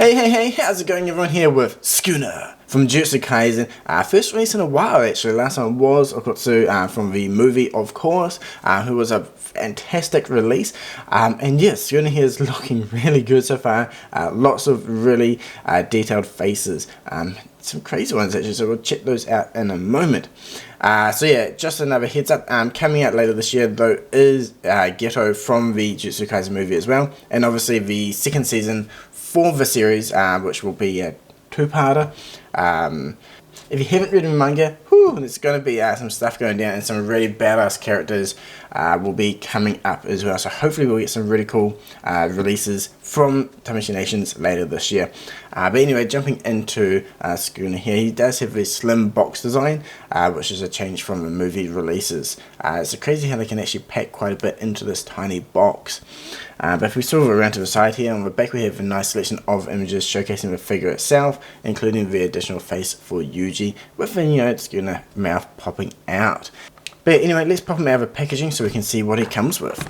Hey, how's it going everyone? Here with Sukuna from Jujutsu Kaisen. First release in a while actually. Last one was Okotsu from the movie, of course, who was a fantastic release. And yes, Sukuna here is looking really good so far. Lots of really detailed faces. Some crazy ones actually, so we'll check those out in a moment. So yeah, just another heads up, coming out later this year though is Ghetto from the Jujutsu Kaisen movie as well, and obviously the second season for the series, which will be a two-parter. If you haven't read the manga, there's going to be some stuff going down and some really badass characters will be coming up as well. So hopefully we'll get some really cool releases from Tamashii Nations later this year. But anyway, jumping into Sukuna here, he does have this slim box design, which is a change from the movie releases. It's crazy how they can actually pack quite a bit into this tiny box. But if we sort around to the side here, on the back we have a nice selection of images showcasing the figure itself, including the additional face for Yuji, with the Sukuna mouth popping out. But anyway, let's pop him out of the packaging so we can see what he comes with.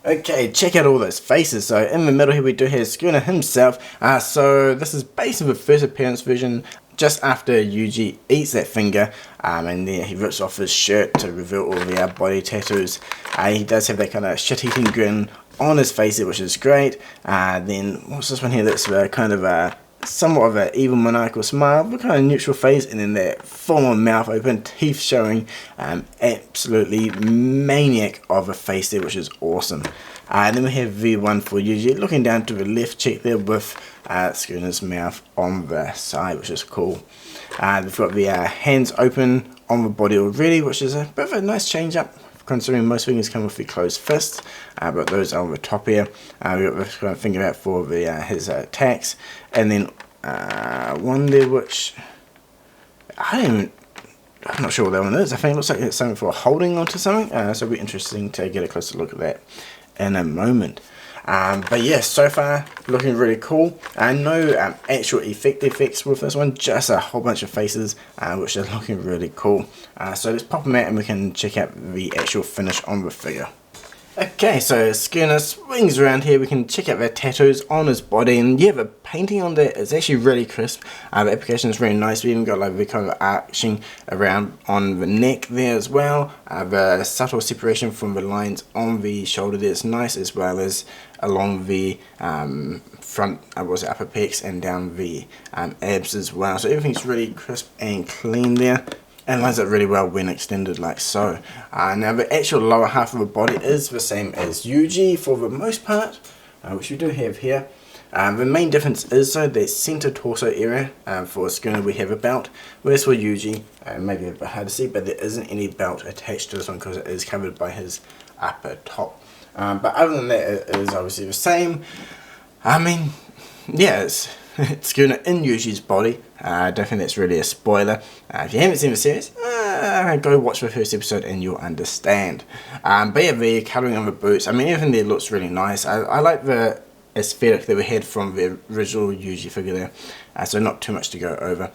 Okay, check out all those faces. So in the middle here we do have Sukuna himself. So this is based on the first appearance version, just after Yuji eats that finger, and then he rips off his shirt to reveal all the body tattoos. He does have that kind of shit-eating grin on his face, which is great. Then what's this one here? That's kind of a somewhat of an evil maniacal smile, but kind of neutral face, and then that full-on mouth open, teeth showing, absolutely maniac of a face there, which is awesome. And then we have V1 for Yuji looking down to the left cheek there with Sukuna's mouth on the side, which is cool. We've got the hands open on the body already, which is a bit of a nice change up, considering most fingers come with the closed fists, but those are on the top here. We've got the finger out for the his attacks, and then one there which I'm not sure what that one is. I think it looks like it's something for holding onto something, so it'll be interesting to get a closer look at that in a moment. But yeah, so far looking really cool. No actual effects with this one, just a whole bunch of faces, which are looking really cool. So let's pop them out and we can check out the actual finish on the figure. Okay, so Sukuna swings around here. We can check out the tattoos on his body, and yeah, the painting on there is actually really crisp. The application is really nice. We even got like the kind of arching around on the neck there as well. The subtle separation from the lines on the shoulder there is nice, as well as along the front, upper pecs and down the abs as well. So everything's really crisp and clean there, and lines up really well when extended like so. Now the actual lower half of the body is the same as Yuji for the most part, which we do have here. The main difference is though the center torso area. For Sukuna we have a belt, whereas for Yuji, maybe a bit hard to see, but there isn't any belt attached to this one because it is covered by his upper top. But other than that, it is obviously the same. I mean, yeah, it's Sukuna in Yuji's body. I don't think that's really a spoiler. If you haven't seen the series, go watch the first episode and you'll understand. But yeah, the colouring on the boots, I mean, everything there looks really nice. I like the aesthetic that we had from the original Yuji figure there, so not too much to go over.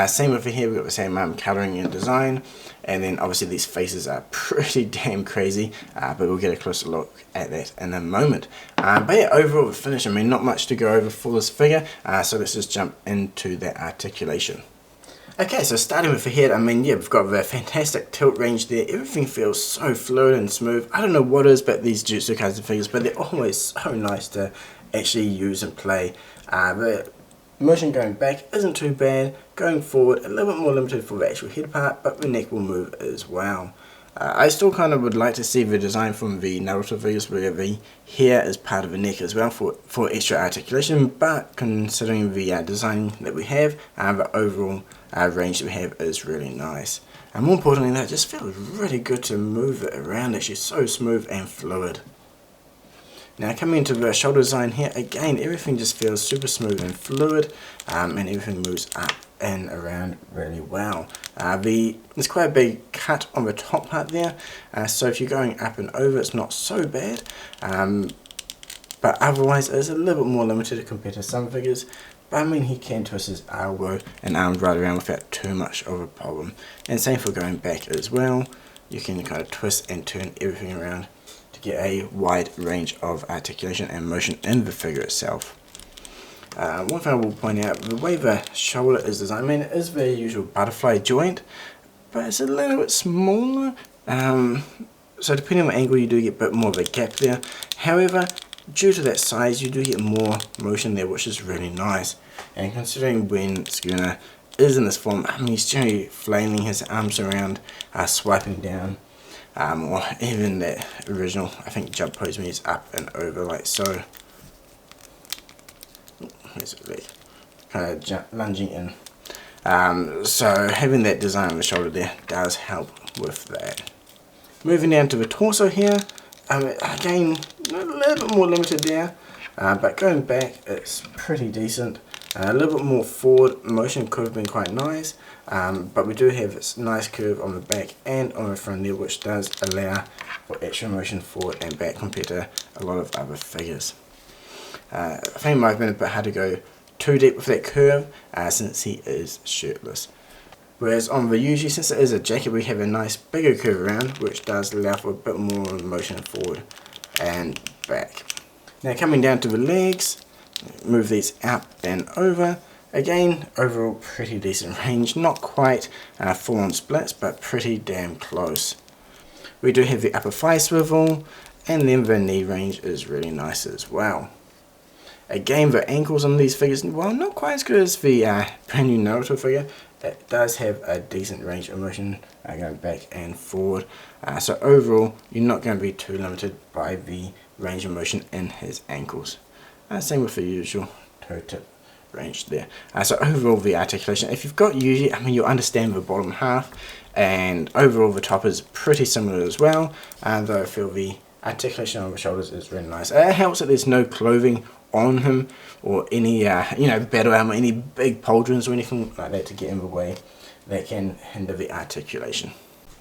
Same over here, we've got the same colouring and design, and then obviously these faces are pretty damn crazy, but we'll get a closer look at that in a moment. But yeah, overall the finish, I mean, not much to go over for this figure, so let's just jump into that articulation. Okay, so starting with the head, I mean, yeah, we've got the fantastic tilt range there. Everything feels so fluid and smooth. I don't know what it is about these Jujutsu Kaisen figures, but they're always so nice to actually use and play. The motion going back isn't too bad. Going forward, a little bit more limited for the actual head part, but the neck will move as well. I still kind of would like to see the design from the Naruto figures where the hair is part of the neck as well for extra articulation, but considering the design that we have, the overall range that we have is really nice. And more importantly, that just feels really good to move it around. It's just so smooth and fluid. Now coming into the shoulder design here, again everything just feels super smooth and fluid, and everything moves up and around really well. There's quite a big cut on the top part there, so if you're going up and over it's not so bad, but otherwise it's a little bit more limited compared to some figures. But I mean, he can twist his elbow and arm right around without too much of a problem. And same for going back as well, you can kind of twist and turn everything around to get a wide range of articulation and motion in the figure itself. One thing I will point out, the way the shoulder is designed, I mean, it is the usual butterfly joint, but it's a little bit smaller. So depending on the angle, you do get a bit more of a gap there. However, due to that size, you do get more motion there, which is really nice. And considering when Sukuna is in this form, I mean, he's generally flailing his arms around, swiping down, or even that original, I think, jump pose when he's up and over like so. Kind of lunging in. So having that design on the shoulder there does help with that. Moving down to the torso here, again a little bit more limited there, but going back it's pretty decent. A little bit more forward motion could have been quite nice, but we do have this nice curve on the back and on the front there, which does allow for extra motion forward and back compared to a lot of other figures. I think it might have been a bit hard to go too deep with that curve since he is shirtless. Whereas on the Yuji, since it is a jacket, we have a nice bigger curve around, which does allow for a bit more motion forward and back. Now coming down to the legs, move these up and over. Again, overall pretty decent range, not quite full on splits, but pretty damn close. We do have the upper thigh swivel, and then the knee range is really nice as well. Again, the ankles on these figures, well, not quite as good as the brand new Naruto figure. It does have a decent range of motion going back and forward. So overall, you're not going to be too limited by the range of motion in his ankles. Same with the usual toe tip range there. So overall, the articulation, if you've got Yuji, I mean, you'll understand the bottom half. And overall, the top is pretty similar as well. Though I feel the articulation on the shoulders is really nice. It helps that there's no clothing on him or any battle armor, any big pauldrons or anything like that to get in the way that can hinder the articulation.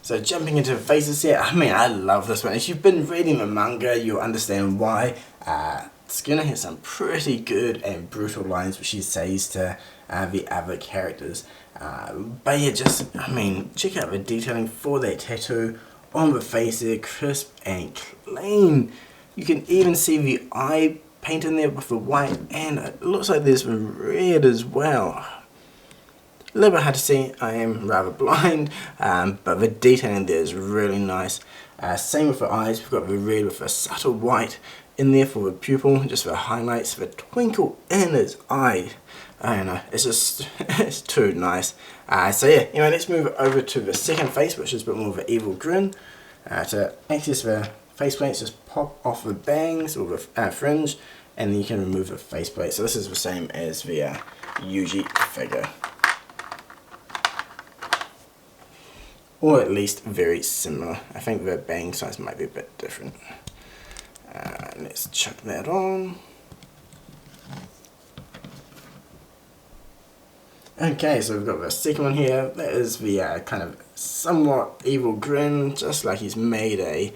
So jumping into the faces here, I mean, I love this one. If you've been reading the manga, you'll understand why. Sukuna has some pretty good and brutal lines which he says to the other characters. But yeah, just, I mean, check out the detailing for that tattoo on the face there, crisp and clean. You can even see the eye paint in there with the white, and it looks like there's the red as well. A little bit hard to see, I am rather blind, but the detailing there is really nice. Same with the eyes, we've got the red with a subtle white in there for the pupil, just the highlights, the twinkle in his eye. I don't know, it's just, it's too nice. So yeah, anyway, let's move it over to the second face, which is a bit more of an evil grin. To access the faceplates, just pop off the bangs or the fringe, and then you can remove the faceplate. So this is the same as the Yuji figure, or at least very similar. I think the bang size might be a bit different. Let's chuck that on. Okay, so we've got the second one here. That is the kind of somewhat evil grin, just like he's made a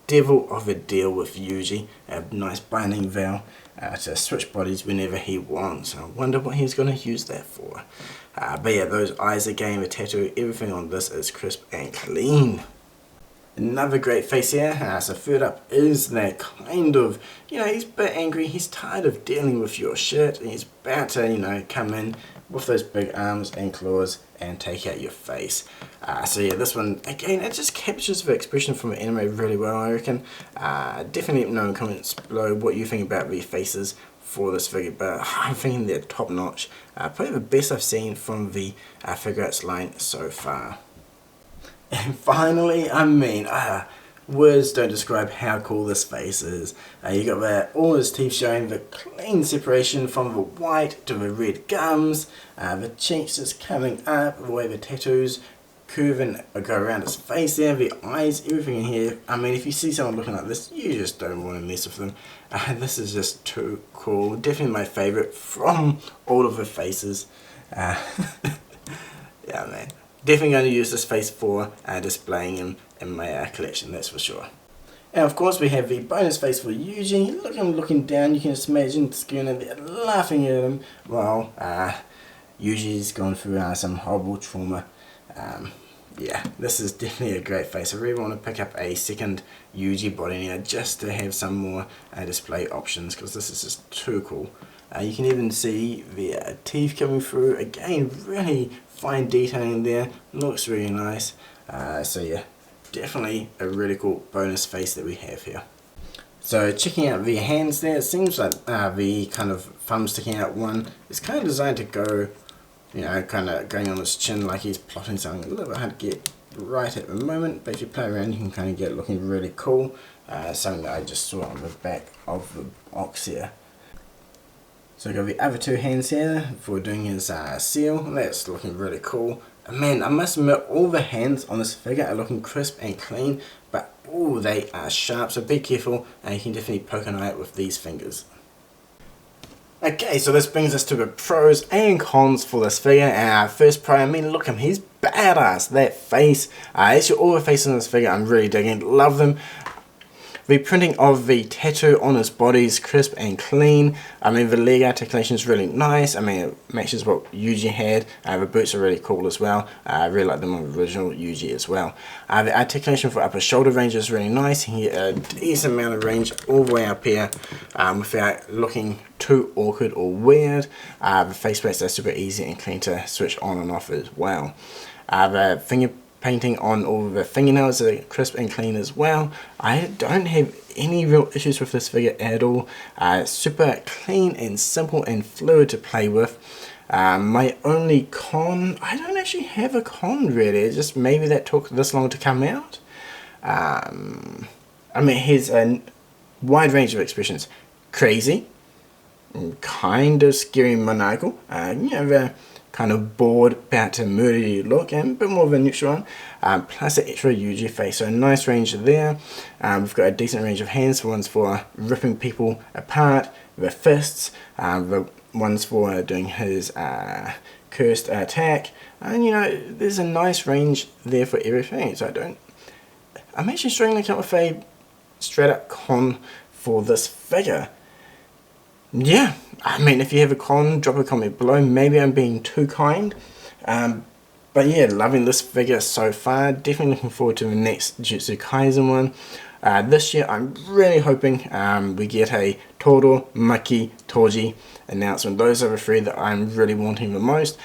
devil of a deal with Yuji. A nice binding veil to switch bodies whenever he wants. I wonder what he's going to use that for. But yeah, those eyes again, the tattoo, everything on this is crisp and clean. Another great face here. So third up is that kind of, he's a bit angry, he's tired of dealing with your shit, and he's about to, come in with those big arms and claws and take out your face. So yeah, this one, again, it just captures the expression from the anime really well, I reckon. Definitely let me know in the comments below what you think about the faces for this figure, but I'm thinking they're top notch. Probably the best I've seen from the Figuarts line so far. And finally, I mean, words don't describe how cool this face is. You got all his teeth showing, the clean separation from the white to the red gums, the cheeks just coming up, the way the tattoos curve and go around his face there, the eyes, everything in here. I mean, if you see someone looking like this, you just don't want to mess with them. This is just too cool. Definitely my favourite from all of the faces. Yeah, man. Definitely going to use this face for displaying him in my collection, that's for sure. And of course we have the bonus face for Yuji. Look at him looking down, you can just imagine Sukuna there laughing at him while Yuji's gone through some horrible trauma. Yeah, this is definitely a great face. I really want to pick up a second Yuji body now just to have some more display options, because this is just too cool. You can even see the teeth coming through. Again, really fine detailing there. Looks really nice. So yeah, definitely a really cool bonus face that we have here. So checking out the hands there, it seems like the kind of thumb sticking out one is kind of designed to go, you know, kind of going on his chin like he's plotting something. A little bit hard to get right at the moment, but if you play around you can kind of get it looking really cool. Something that I just saw on the back of the box here. So we've got the other two hands here for doing his seal. That's looking really cool. And man, I must admit, all the hands on this figure are looking crisp and clean, but oh, they are sharp, so be careful, and you can definitely poke an eye out with these fingers. Okay, so this brings us to the pros and cons for this figure. And our first pro, I mean, look at him, he's badass. That face, actually all the faces on this figure I'm really digging, love them. The printing of the tattoo on his body is crisp and clean. I mean, the leg articulation is really nice. I mean, it matches what Yuji had. The boots are really cool as well. I really like them on the original Yuji as well. The articulation for upper shoulder range is really nice. He had a decent amount of range all the way up here without looking too awkward or weird. The face plates are super easy and clean to switch on and off as well. The finger painting on all the fingernails are crisp and clean as well. I don't have any real issues with this figure at all. Super clean and simple and fluid to play with. My only con, I don't actually have a con really, it's just maybe that took this long to come out. I mean, here's a wide range of expressions. Crazy, kind of scary, maniacal, you know, the kind of bored, about to murder you look, and a bit more of a neutral one, plus an extra Yuji face, so a nice range there. We've got a decent range of hands, for ones for ripping people apart, the fists, the ones for doing his cursed attack, and you know, there's a nice range there for everything, so I'm actually struggling to come up with a straight up con for this figure. Yeah, I mean, if you have a con, drop a comment below. Maybe I'm being too kind. But yeah, loving this figure so far. Definitely looking forward to the next Jujutsu Kaisen one. This year, I'm really hoping we get a Toro, Maki, Toji announcement. Those are the three that I'm really wanting the most.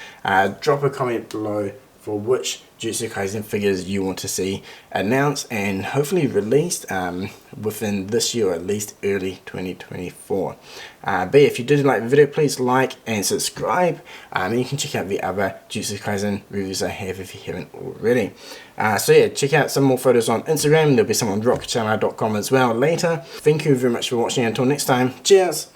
Drop a comment below for which Jujutsu Kaisen figures you want to see announced and hopefully released within this year, or at least early 2024. But if you did like the video, please like and subscribe, and you can check out the other Jujutsu Kaisen reviews I have if you haven't already. So yeah, check out some more photos on Instagram. There'll be some on rockchala.com as well later. Thank you very much for watching. Until next time, cheers!